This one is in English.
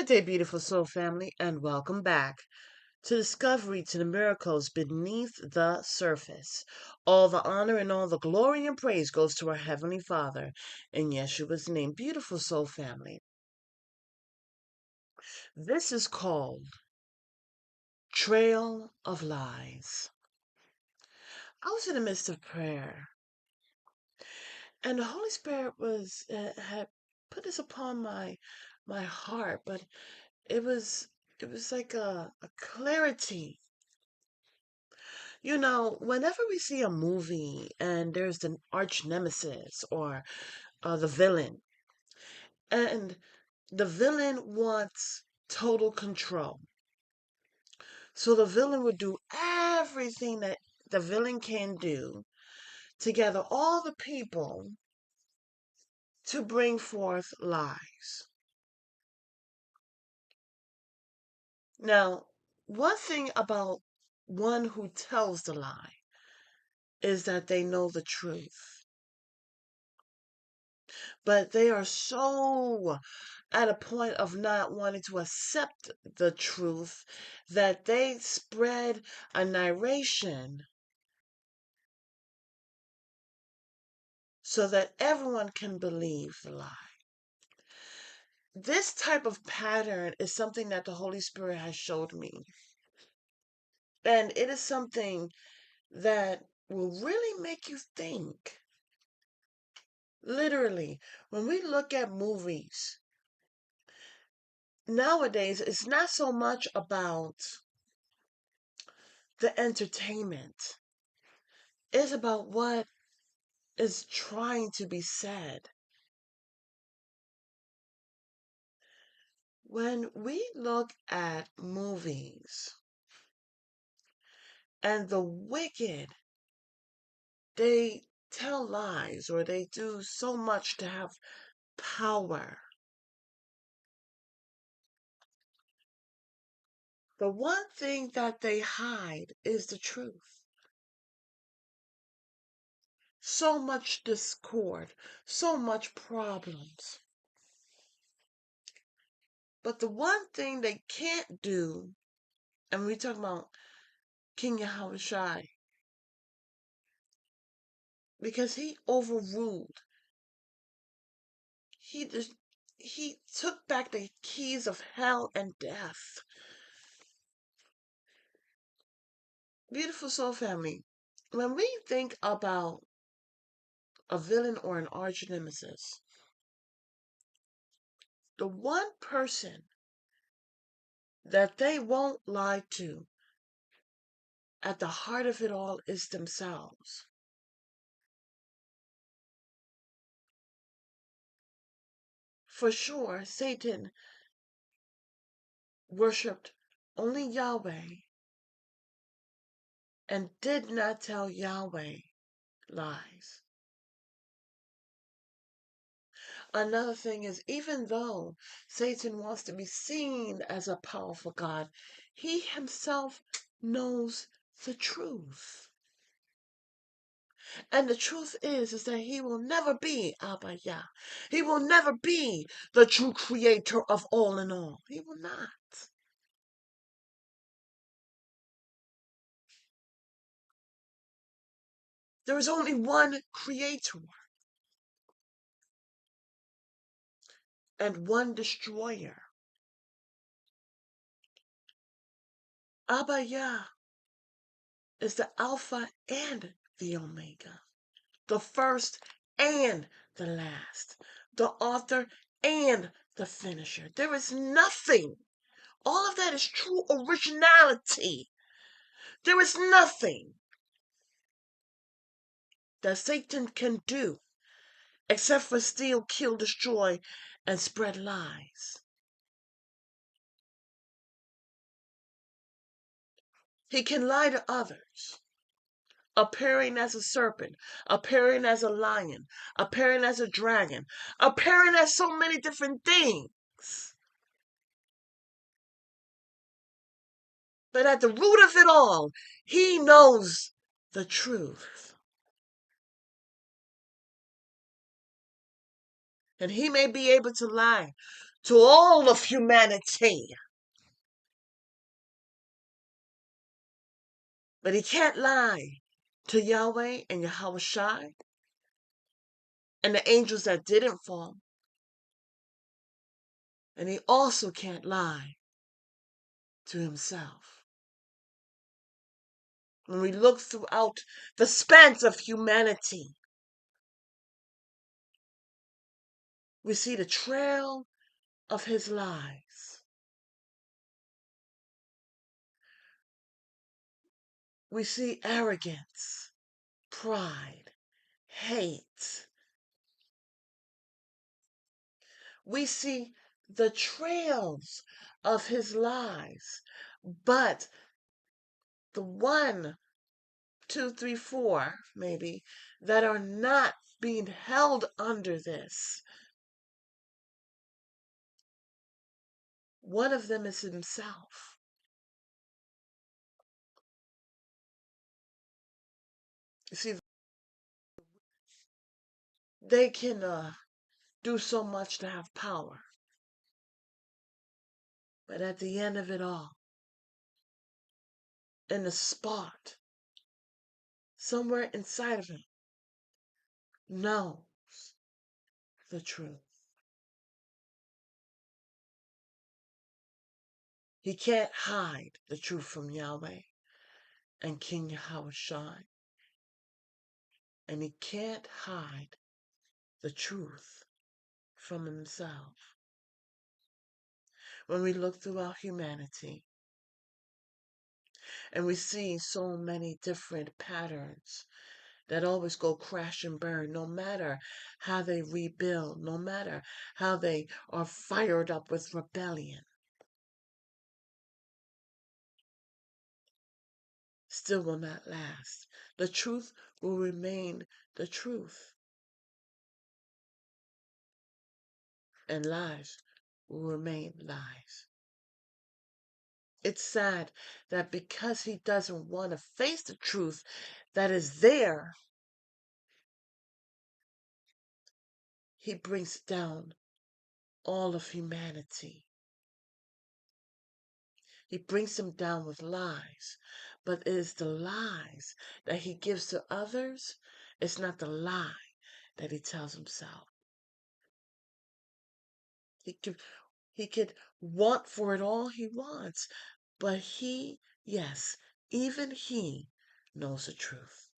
Good day, beautiful soul family, and welcome back to Discovery to the Miracles Beneath the Surface. All the honor and all the glory and praise goes to our Heavenly Father in Yeshua's name. Beautiful soul family. This is called Trail of Lies. I was in the midst of prayer, and the Holy Spirit had put this upon my heart, but it was like a clarity. You know, whenever we see a movie and there's the arch nemesis or the villain, and the villain wants total control. So the villain would do everything that the villain can do to gather all the people to bring forth lies. Now, one thing about one who tells the lie is that they know the truth. But they are so at a point of not wanting to accept the truth that they spread a narration so that everyone can believe the lie. This type of pattern is something that the Holy Spirit has showed me. And it is something that will really make you think. Literally, when we look at movies, nowadays it's not so much about the entertainment. It's about what is trying to be said. When we look at movies and the wicked, they tell lies or they do so much to have power. The one thing that they hide is the truth. So much discord, so much problems. But the one thing they can't do, and we talk about King Yahweh, because he overruled. He took back the keys of hell and death. Beautiful soul family, when we think about a villain or an arch nemesis, the one person that they won't lie to at the heart of it all is themselves. For sure, Satan worshipped only Yahweh and did not tell Yahweh lies. Another thing is, even though Satan wants to be seen as a powerful God, he himself knows the truth. And the truth is that he will never be Abba Yah. He will never be the true creator of all in all. He will not. There is only one creator and one destroyer. Abba Yah is the Alpha and the Omega, the first and the last, the author and the finisher. There is nothing. All of that is true originality. There is nothing that Satan can do except for steal, kill, destroy, and spread lies. He can lie to others, appearing as a serpent, appearing as a lion, appearing as a dragon, appearing as so many different things. But at the root of it all, he knows the truth. And he may be able to lie to all of humanity. But he can't lie to Yahweh and Yahweh Shai and the angels that didn't fall. And he also can't lie to himself. When we look throughout the span of humanity, we see the trail of his lies. We see arrogance, pride, hate. We see the trails of his lies. But the one, two, three, four, maybe, that are not being held under this, one of them is himself. You see, they can do so much to have power. But at the end of it all, in the spot, somewhere inside of him, knows the truth. He can't hide the truth from Yahweh and King Yahweh Shai. And he can't hide the truth from himself. When we look throughout humanity and we see so many different patterns that always go crash and burn, no matter how they rebuild, no matter how they are fired up with rebellion, still will not last. The truth will remain the truth, and lies will remain lies. It's sad that because he doesn't want to face the truth that is there, he brings down all of humanity. He brings them down with lies. But it is the lies that he gives to others. It's not the lie that he tells himself. He could want for it all he wants. But he, yes, even he knows the truth.